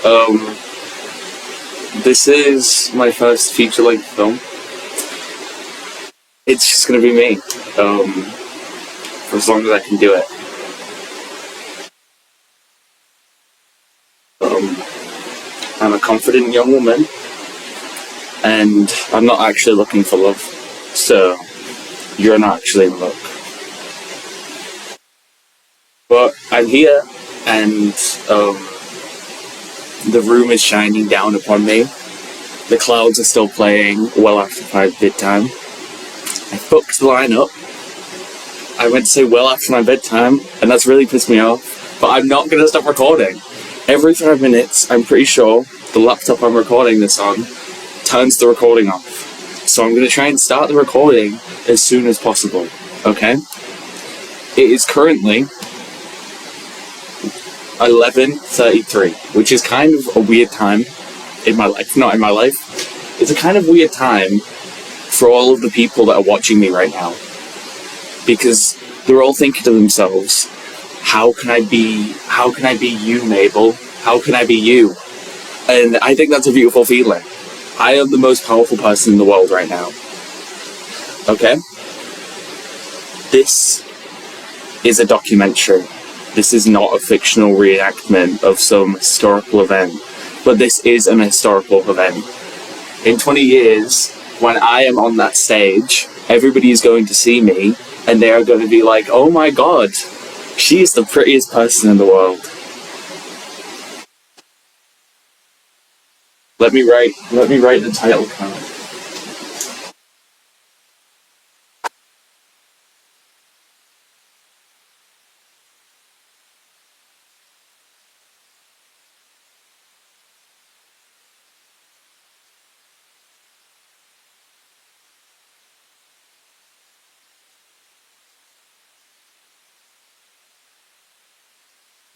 Um, this is my first feature-length film. It's just gonna be me, for as long as I can do it. I'm a confident young woman, and I'm not actually looking for love, so you're not actually in luck. But I'm here, and the room is shining down upon me. The clouds are still playing well after 5 bedtime. I fucked the line up. I went to say well after my bedtime, and that's really pissed me off. But I'm not gonna stop recording. Every 5 minutes, I'm pretty sure the laptop I'm recording this on turns the recording off. So I'm gonna try and start the recording as soon as possible, okay? It is currently 11:33, which is kind of a weird time in my life. Not in my life. It's a kind of weird time for all of the people that are watching me right now. Because they're all thinking to themselves, how can I be you, Mabel? How can I be you? And I think that's a beautiful feeling. I am the most powerful person in the world right now. Okay? This is a documentary. This is not a fictional reenactment of some historical event, but this is an historical event. In 20 years, when I am on that stage, everybody is going to see me, and they are going to be like, oh my god, she is the prettiest person in the world. Let me write the title card.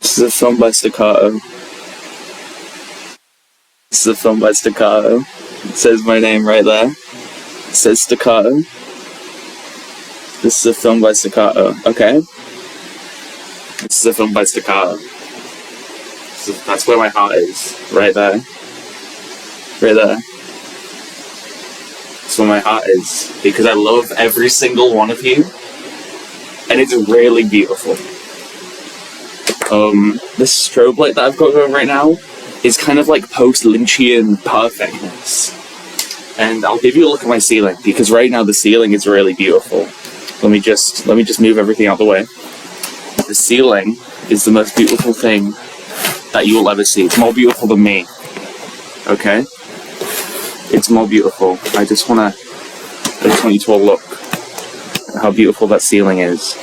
This is a film by Staccato. This is a film by Staccato. It says my name right there. It says Staccato. This is a film by Staccato, okay? This is a film by Staccato. So that's where my heart is. Right there. Right there. That's where my heart is. Because I love every single one of you. And it's really beautiful. This strobe light that I've got going right now is kind of like post-Lynchian perfectness. And I'll give you a look at my ceiling, because right now the ceiling is really beautiful. Let me just move everything out the way. The ceiling is the most beautiful thing that you will ever see. It's more beautiful than me. Okay? It's more beautiful. I just want you to all look at how beautiful that ceiling is.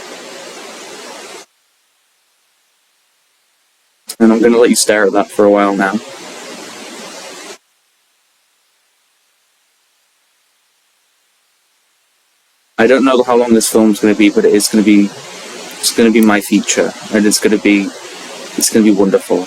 And I'm going to let you stare at that for a while now. I don't know how long this film's going to be, but it's going to be my feature, and it's going to be wonderful.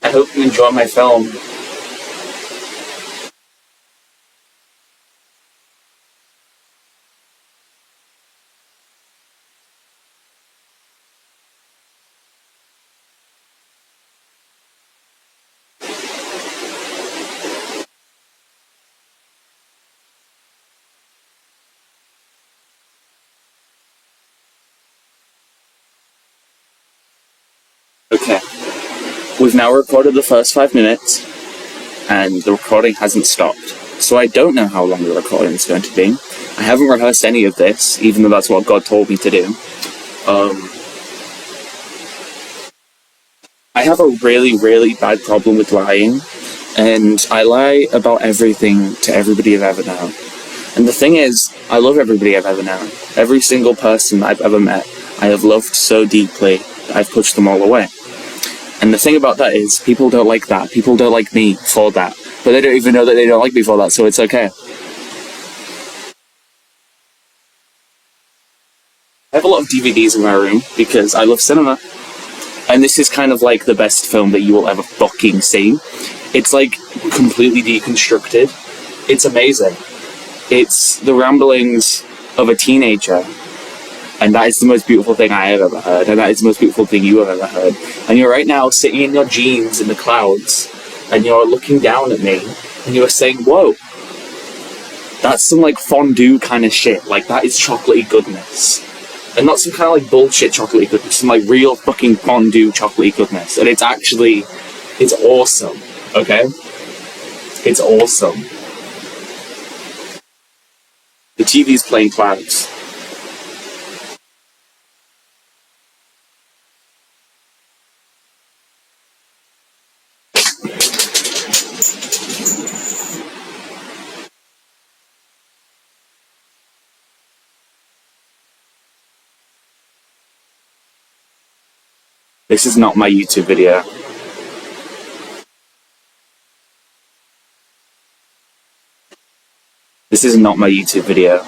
I hope you enjoy my film. Okay. We've now recorded the first 5 minutes, and the recording hasn't stopped. so I don't know how long the recording is going to be. I haven't rehearsed any of this, even though that's what God told me to do. I have a really, really bad problem with lying, and I lie about everything to everybody I've ever known. And the thing is, I love everybody I've ever known. Every single person I've ever met, I have loved so deeply that I've pushed them all away. And the thing about that is, people don't like that. People don't like me for that. But they don't even know that they don't like me for that, so it's okay. I have a lot of DVDs in my room because I love cinema. And this is kind of like the best film that you will ever fucking see. It's like completely deconstructed. It's amazing. It's the ramblings of a teenager. And that is the most beautiful thing I have ever heard. And that is the most beautiful thing you have ever heard. And you're right now sitting in your jeans in the clouds. And you're looking down at me. And you're saying, whoa. That's some like fondue kind of shit. Like that is chocolatey goodness. And not some kind of like bullshit chocolatey goodness. Some like real fucking fondue chocolatey goodness. And it's actually, it's awesome. Okay? It's awesome. The TV's playing clouds. This is not my YouTube video. This is not my YouTube video.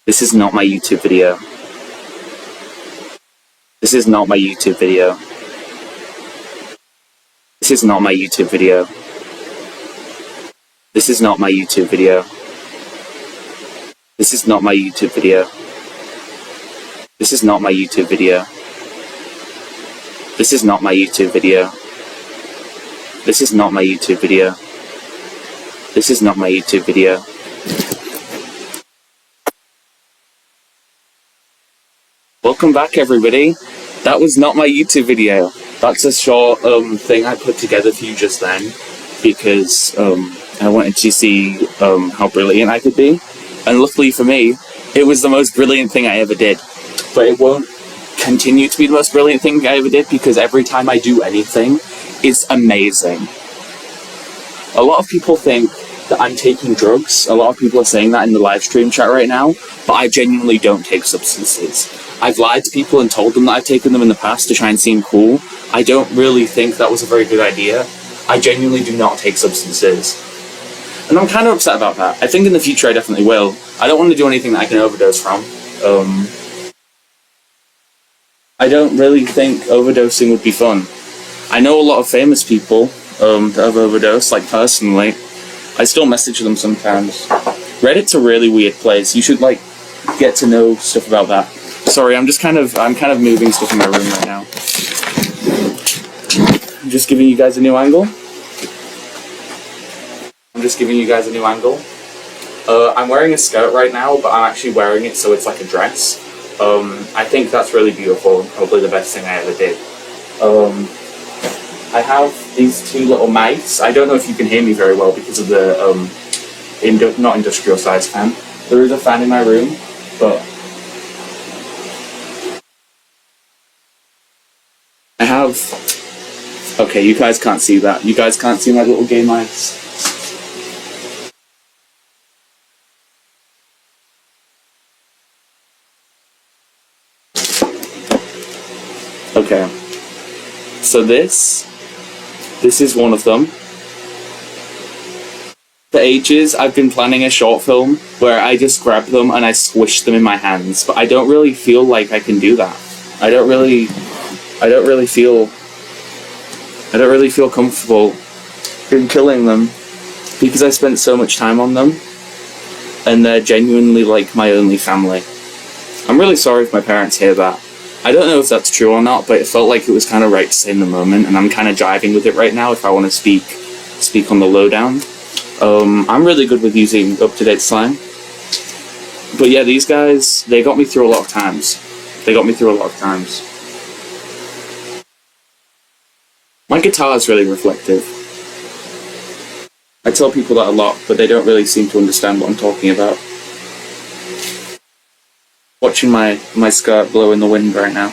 This is not my YouTube video. This is not my YouTube video. This is not my YouTube video. This is not my YouTube video. This is not my YouTube video. This is not my YouTube video. This is not my YouTube video. This is not my YouTube video. This is not my YouTube video. Welcome back, everybody. That was not my YouTube video. That's a short thing I put together for you just then because I wanted to see how brilliant I could be. And luckily for me, it was the most brilliant thing I ever did. But it won't continue to be the most brilliant thing I ever did because every time I do anything, it's amazing. A lot of people think that I'm taking drugs. A lot of people are saying that in the live stream chat right now, but I genuinely don't take substances. I've lied to people and told them that I've taken them in the past to try and seem cool. I don't really think that was a very good idea. I genuinely do not take substances. And I'm kind of upset about that. I think in the future I definitely will. I don't want to do anything that I can overdose from. I don't really think overdosing would be fun. I know a lot of famous people that have overdosed, like personally. I still message them sometimes. Reddit's a really weird place. You should like get to know stuff about that. Sorry, I'm kind of moving stuff in my room right now. I'm just giving you guys a new angle. I'm wearing a skirt right now, but I'm actually wearing it so it's like a dress. I think that's really beautiful, probably the best thing I ever did. I have these two little mice. I don't know if you can hear me very well because of the not industrial size fan. There is a fan in my room, but I have... Okay, you guys can't see that. You guys can't see my little gay mice. Okay, so this is one of them. For ages, I've been planning a short film where I just grab them and I squish them in my hands, but I don't really feel like I can do that. I don't really feel comfortable in killing them because I spent so much time on them, and they're genuinely like my only family. I'm really sorry if my parents hear that. I don't know if that's true or not, but it felt like it was kind of right to say in the moment, and I'm kind of driving with it right now if I want to speak on the lowdown. I'm really good with using up-to-date slang. But yeah, these guys, they got me through a lot of times. My guitar is really reflective. I tell people that a lot, but they don't really seem to understand what I'm talking about. Watching my skirt blow in the wind right now.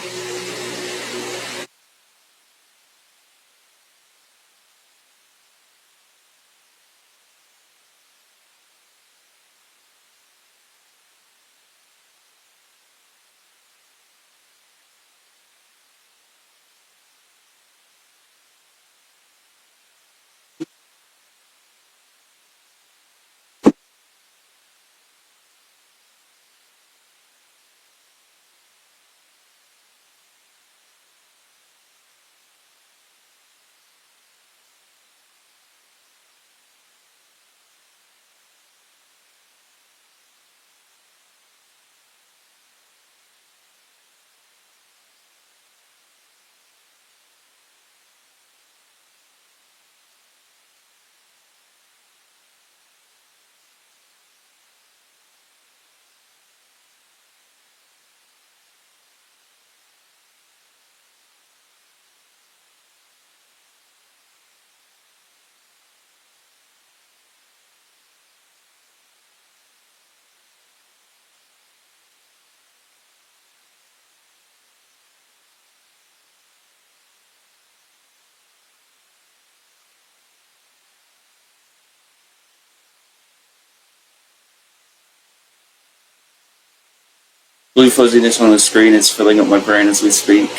Blue fuzziness on the screen is filling up my brain as we speak.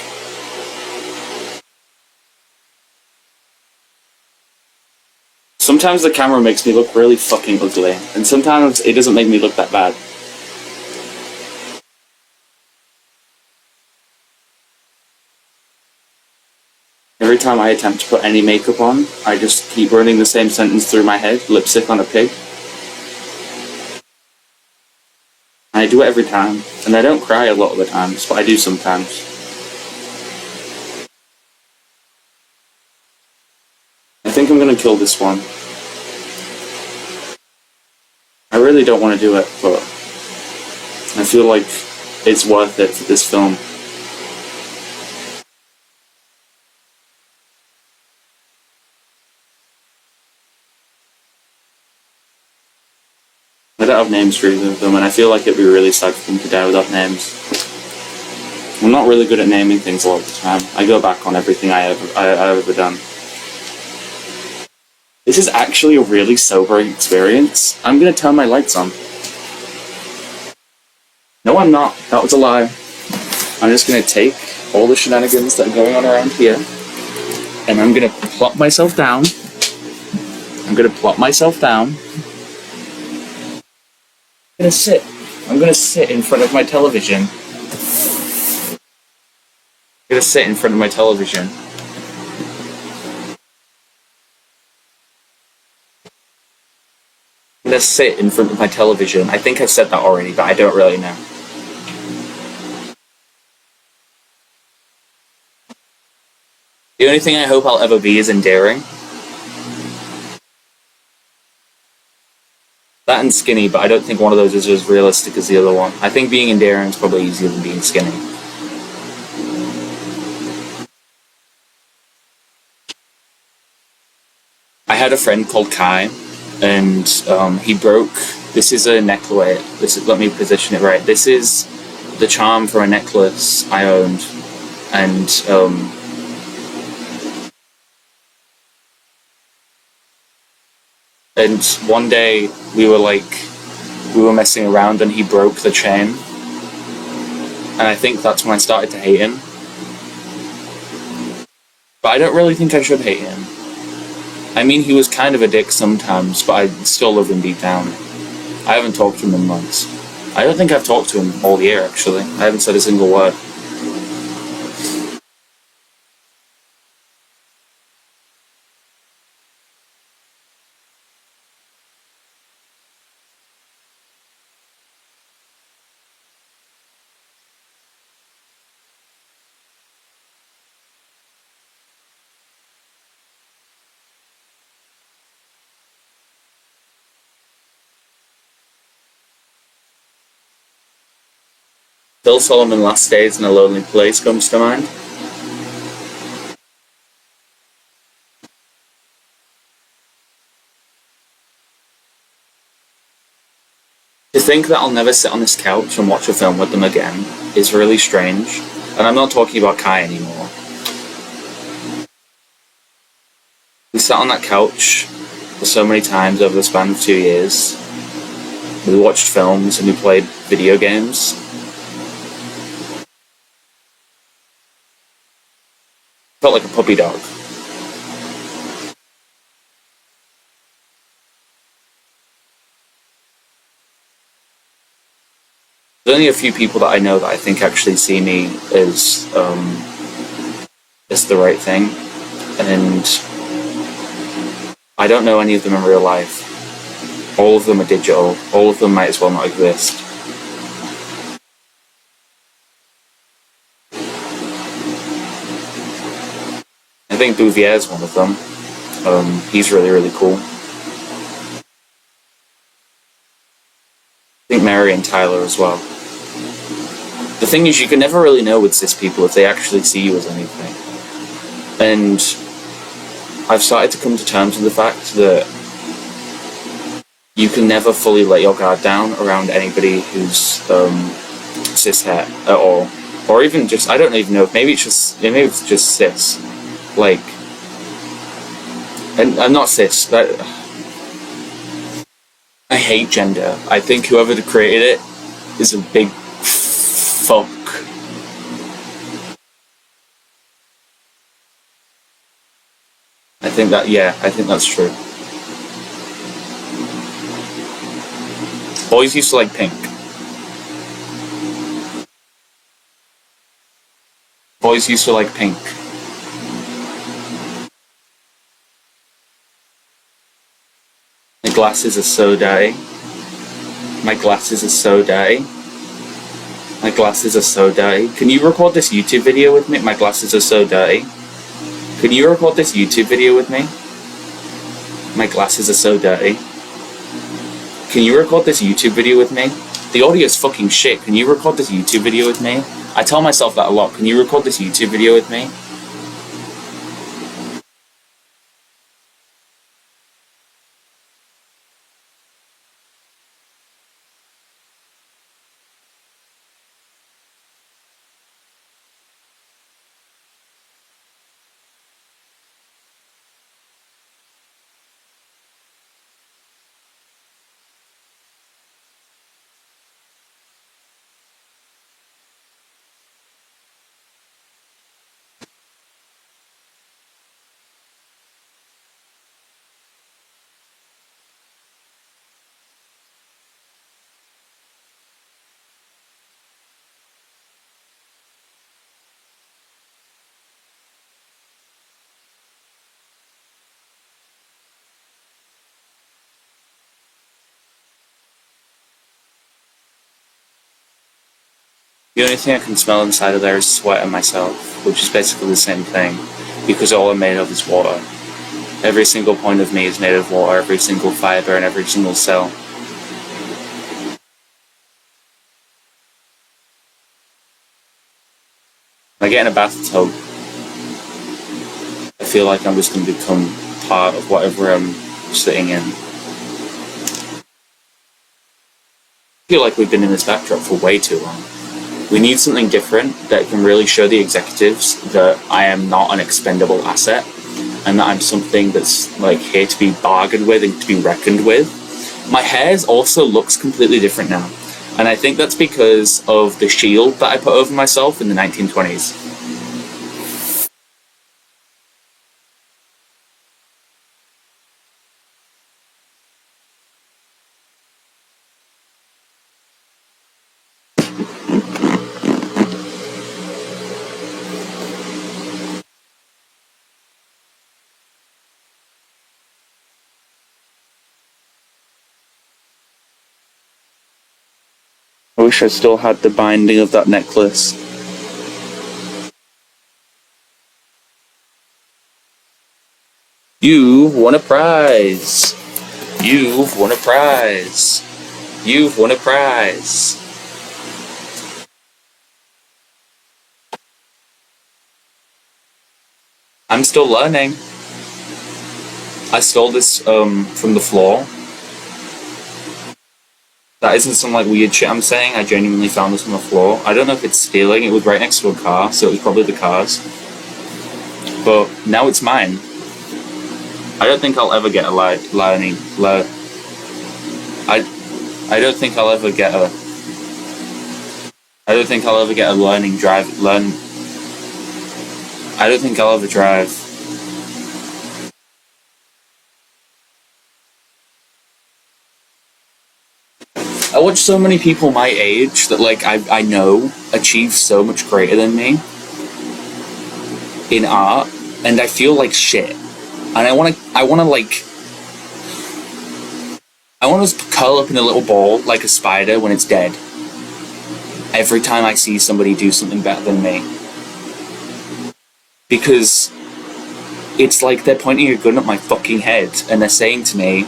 Sometimes the camera makes me look really fucking ugly, and sometimes it doesn't make me look that bad. Every time I attempt to put any makeup on, I just keep running the same sentence through my head, lipstick on a pig. And I do it every time, and I don't cry a lot of the times, but I do sometimes. I think I'm gonna kill this one. I really don't want to do it, but I feel like it's worth it for this film. I don't have names for either of them, and I feel like it'd be really sad for them to die without names. I'm not really good at naming things a lot of the time. I go back on everything I've ever done. This is actually a really sobering experience. I'm gonna turn my lights on. No, I'm not. That was a lie. I'm just gonna take all the shenanigans that are going on around here, and I'm gonna plop myself down. I'm gonna sit in front of my television. I think I said that already, but I don't really know. The only thing I hope I'll ever be is endearing. That and skinny, but I don't think one of those is as realistic as the other one. I think being endearing is probably easier than being skinny. I had a friend called Kai, and he broke. This is a necklace. Let me position it right. This is the charm for a necklace I owned, and one day we were messing around, and he broke the chain, and I think that's when I started to hate him. But I don't really think I should hate him. I mean, he was kind of a dick sometimes, but I still love him deep down. I haven't talked to him in months. I don't think I've talked to him all year, actually. I haven't said a single word. Phil Solomon Last Days in a Lonely Place comes to mind. To think that I'll never sit on this couch and watch a film with them again is really strange. And I'm not talking about Kai anymore. We sat on that couch for so many times over the span of 2 years. We watched films and we played video games. Felt like a puppy dog. There's only a few people that I know that I think actually see me as the right thing, and I don't know any of them in real life. All of them are digital. All of them might as well not exist. I think Bouvier is one of them. He's really, really cool. I think Mary and Tyler as well. The thing is, you can never really know with cis people if they actually see you as anything. And I've started to come to terms with the fact that you can never fully let your guard down around anybody who's cis-het at all. Or even just, I don't even know, maybe it's just cis. Like, and I'm not cis, but I hate gender. I think whoever created it is a big fuck. I think that's true. Boys used to like pink. Boys used to like pink. My glasses are so dirty. My glasses are so dirty. My glasses are so dirty. Can you record this YouTube video with me? My glasses are so dirty. Can you record this YouTube video with me? My glasses are so dirty. Can you record this YouTube video with me? The audio is fucking shit. Can you record this YouTube video with me? I tell myself that a lot. Can you record this YouTube video with me? The only thing I can smell inside of there is sweat and myself, which is basically the same thing, because all I'm made of is water. Every single point of me is made of water, every single fibre and every single cell. When I get in a bathtub, I feel like I'm just going to become part of whatever I'm sitting in. I feel like we've been in this backdrop for way too long. We need something different that can really show the executives that I am not an expendable asset and that I'm something that's like here to be bargained with and to be reckoned with. My hair also looks completely different now, and I think that's because of the shield that I put over myself in the 1920s. I wish I still had the binding of that necklace. You've won a prize! You've won a prize! You've won a prize! I'm still learning. I stole this from the floor. That isn't some like weird shit I'm saying. I genuinely found this on the floor. I don't know if it's stealing. It was right next to a car, so it was probably the car's. But now it's mine. I don't think I'll ever get a learning. I I don't think I'll ever get a. I don't think I'll ever get a learning drive. Learn. I don't think I'll ever drive. I watch so many people my age that like I know achieve so much greater than me in art, and I feel like shit. And I want to curl up in a little ball like a spider when it's dead. Every time I see somebody do something better than me, because it's like they're pointing a gun at my fucking head and they're saying to me,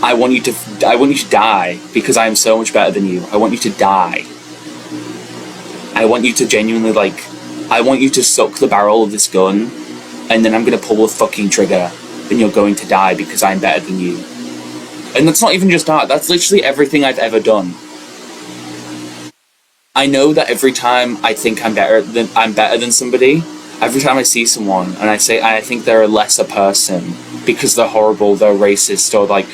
I want you to die because I am so much better than you. I want you to die. I want you to genuinely I want you to suck the barrel of this gun, and then I'm gonna pull the fucking trigger, and you're going to die because I'm better than you. And that's not even just art. That's literally everything I've ever done. I know that every time I think I'm better than somebody, every time I see someone and I think they're a lesser person because they're horrible, they're racist, or like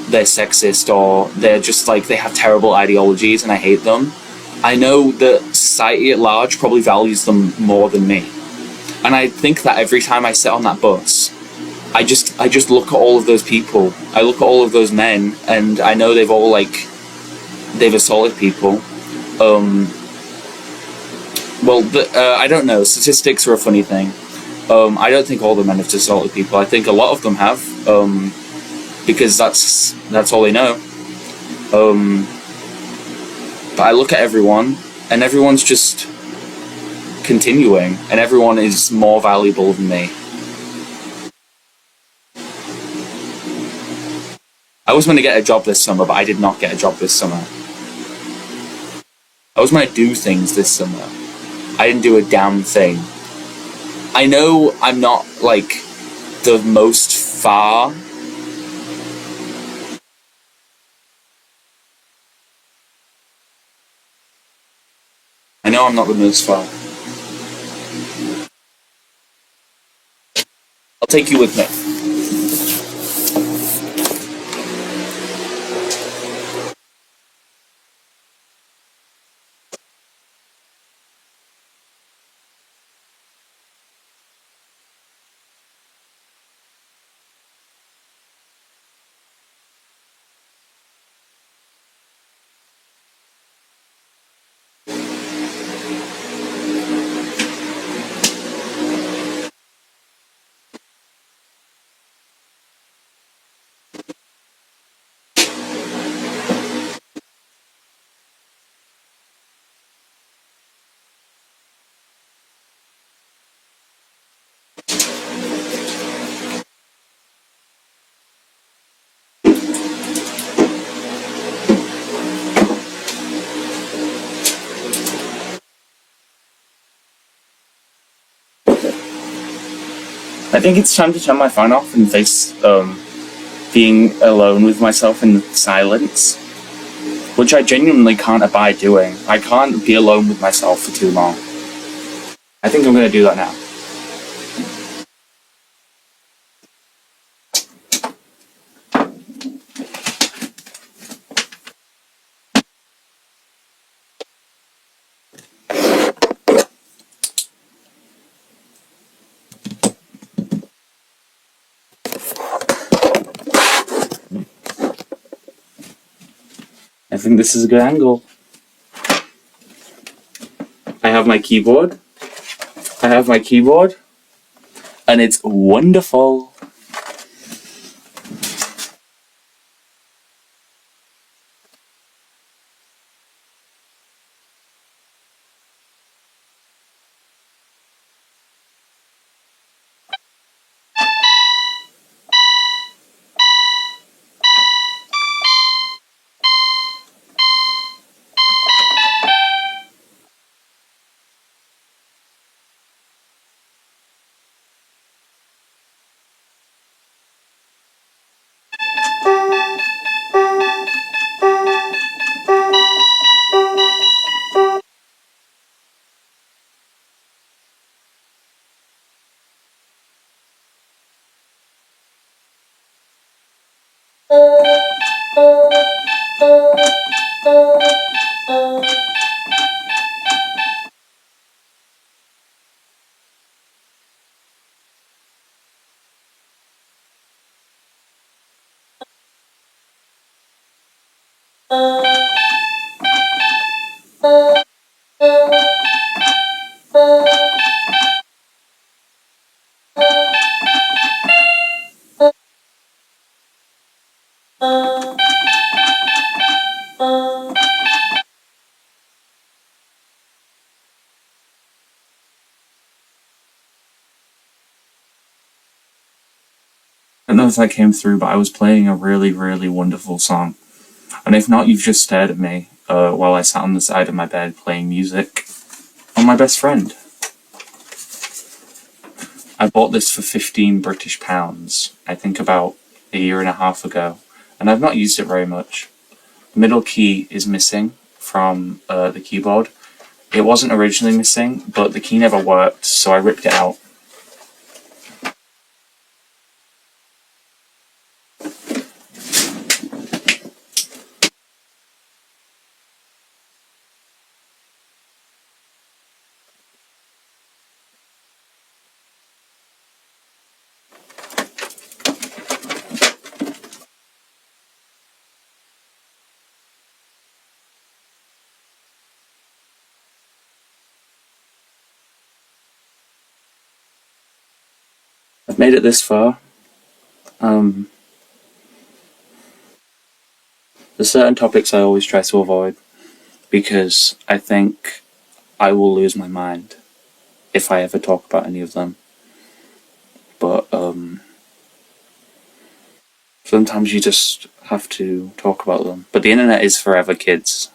they're sexist, or they're just like they have terrible ideologies and I hate them. I know that society at large probably values them more than me. And I think that every time I sit on that bus, I just look at all of those people. I look at all of those men, and I know they've assaulted people. I don't know. Statistics are a funny thing. I don't think all the men have assaulted people. I think a lot of them have, because that's all they know. But I look at everyone, and everyone's just continuing, and everyone is more valuable than me. I was going to get a job this summer, but I did not get a job this summer. I was going to do things this summer. I didn't do a damn thing. I know I'm not, like, the most far. I know I'm not the most far. I'll take you with me. I think it's time to turn my phone off and face being alone with myself in silence, which I genuinely can't abide doing. I can't be alone with myself for too long. I think I'm going to do that now. I think this is a good angle. I have my keyboard. And it's wonderful. I don't know if that came through, but I was playing a really, really wonderful song. And if not, you've just stared at me while I sat on the side of my bed playing music on my best friend. I bought this for 15 British pounds, I think about a year and a half ago, and I've not used it very much. The middle key is missing from the keyboard. It wasn't originally missing, but the key never worked, so I ripped it out. I've made it this far. There's certain topics I always try to avoid because I think I will lose my mind if I ever talk about any of them. But sometimes you just have to talk about them. But the internet is forever, kids.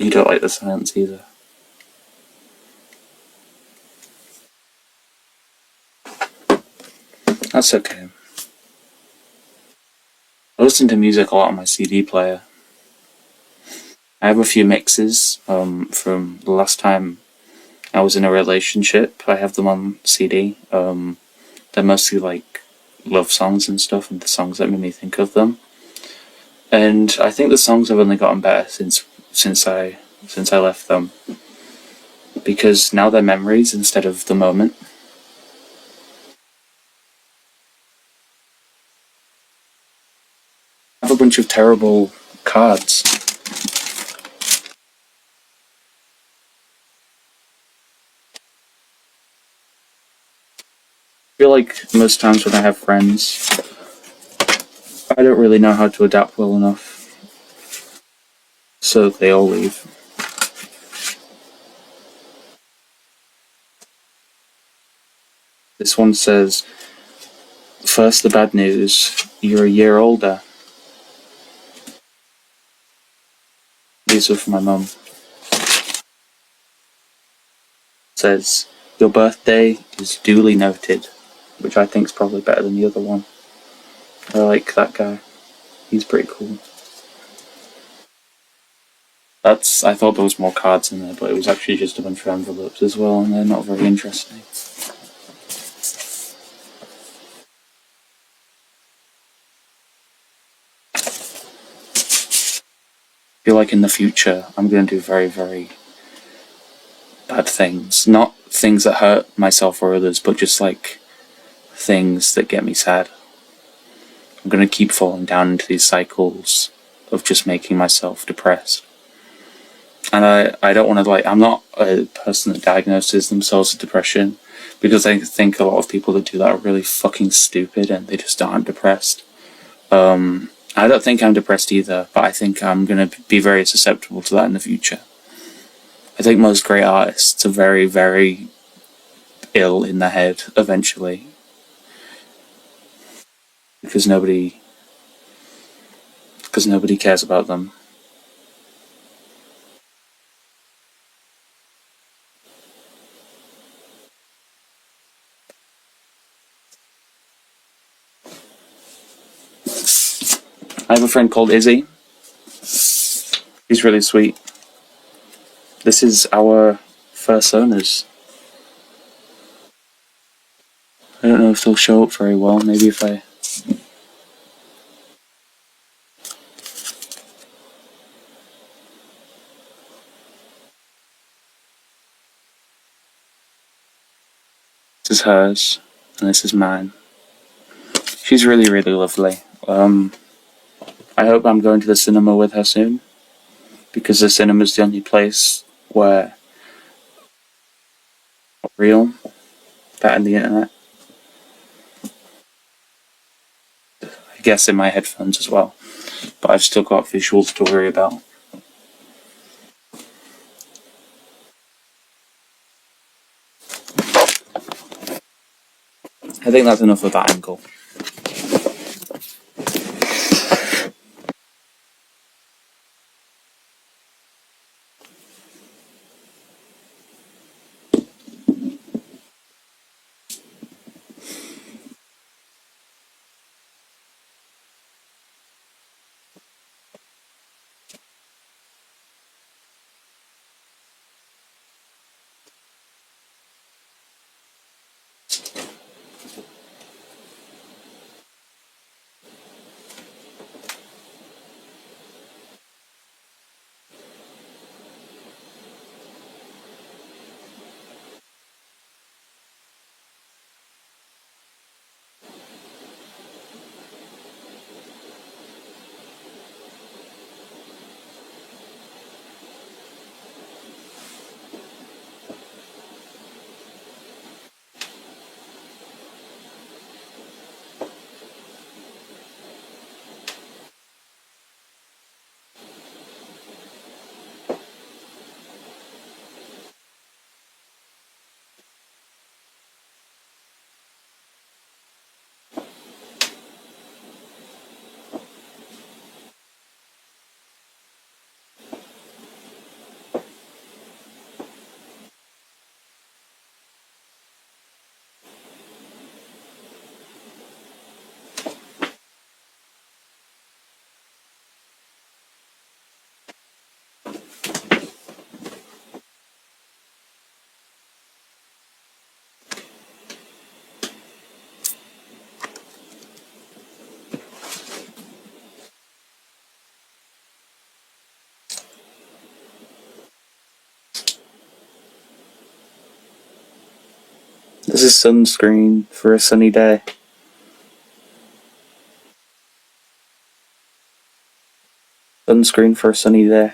You don't like the silence either. That's okay. I listen to music a lot on my CD player. I have a few mixes from the last time I was in a relationship. I have them on CD. They're mostly like love songs and stuff, and the songs that made me think of them. And I think the songs have only gotten better since I left them, because now they're memories instead of the moment. I have a bunch of terrible cards. I feel like most times when I have friends, I don't really know how to adapt well enough, so they all leave. This one says, first the bad news, you're a year older. These are for my mum. It says, your birthday is duly noted, which I think is probably better than the other one. I like that guy. He's pretty cool. I thought there was more cards in there, but it was actually just a bunch of envelopes as well, and they're not very interesting. I feel like in the future, I'm going to do very, very bad things. Not things that hurt myself or others, but just like things that get me sad. I'm going to keep falling down into these cycles of just making myself depressed. And I don't want to, like, I'm not a person that diagnoses themselves with depression, because I think a lot of people that do that are really fucking stupid and they just aren't depressed. I don't think I'm depressed either, but I think I'm going to be very susceptible to that in the future. I think most great artists are very, very ill in the head eventually, because nobody cares about them. I have a friend called Izzy. He's really sweet. This is our first owners. I don't know if they'll show up very well. Maybe if I... This is hers, and this is mine. She's really, really lovely. I hope I'm going to the cinema with her soon, because the cinema's the only place where it's real, that and the internet. I guess in my headphones as well, but I've still got visuals to worry about. I think that's enough of that angle. This is sunscreen for a sunny day. Sunscreen for a sunny day.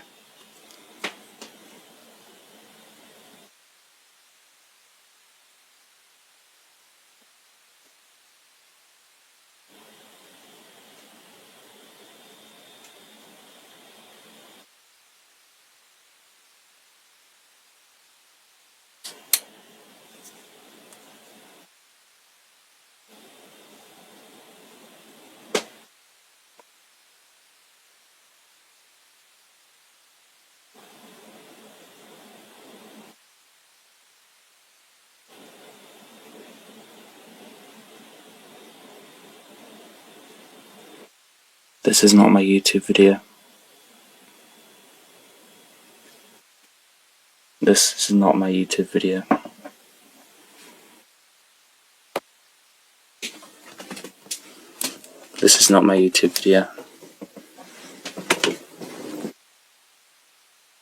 This is not my YouTube video. This is not my YouTube video. This is not my YouTube video.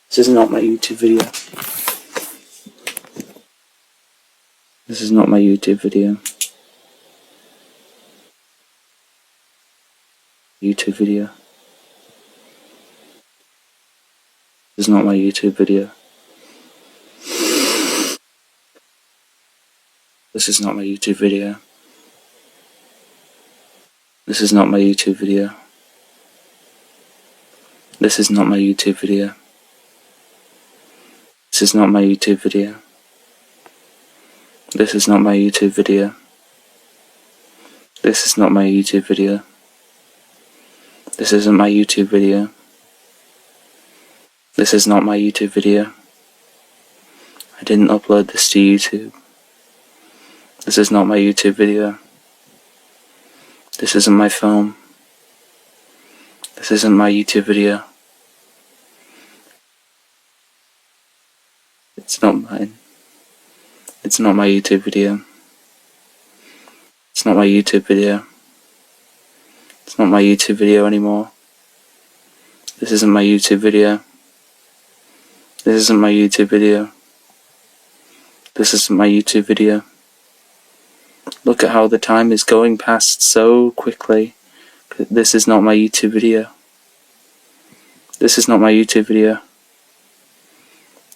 This is not my YouTube video. This is not my YouTube video. YouTube video. This is not my YouTube video. This is not my YouTube video. This is not my YouTube video. This is not my YouTube video. This is not my YouTube video. This is not my YouTube video. This is not my YouTube video. This isn't my YouTube video. This is not my YouTube video. I didn't upload this to YouTube. This is not my YouTube video. This isn't my phone. This isn't my YouTube video. It's not mine. It's not my YouTube video. It's not my YouTube video. It's not my YouTube video anymore. This isn't my YouTube video. This isn't my YouTube video. This isn't my YouTube video. Look at how the time is going past so quickly. This is not my YouTube video. This is not my YouTube video.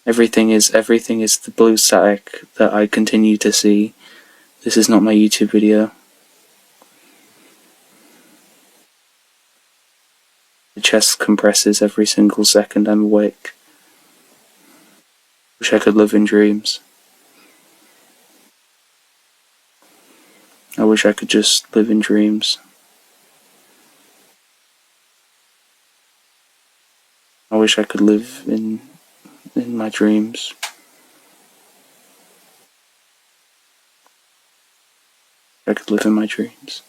Everything is the blue static that I continue to see. This is not my YouTube video. The chest compresses every single second I'm awake. Wish I could live in dreams. I wish I could just live in dreams. I wish I could live in my dreams. I could live in my dreams.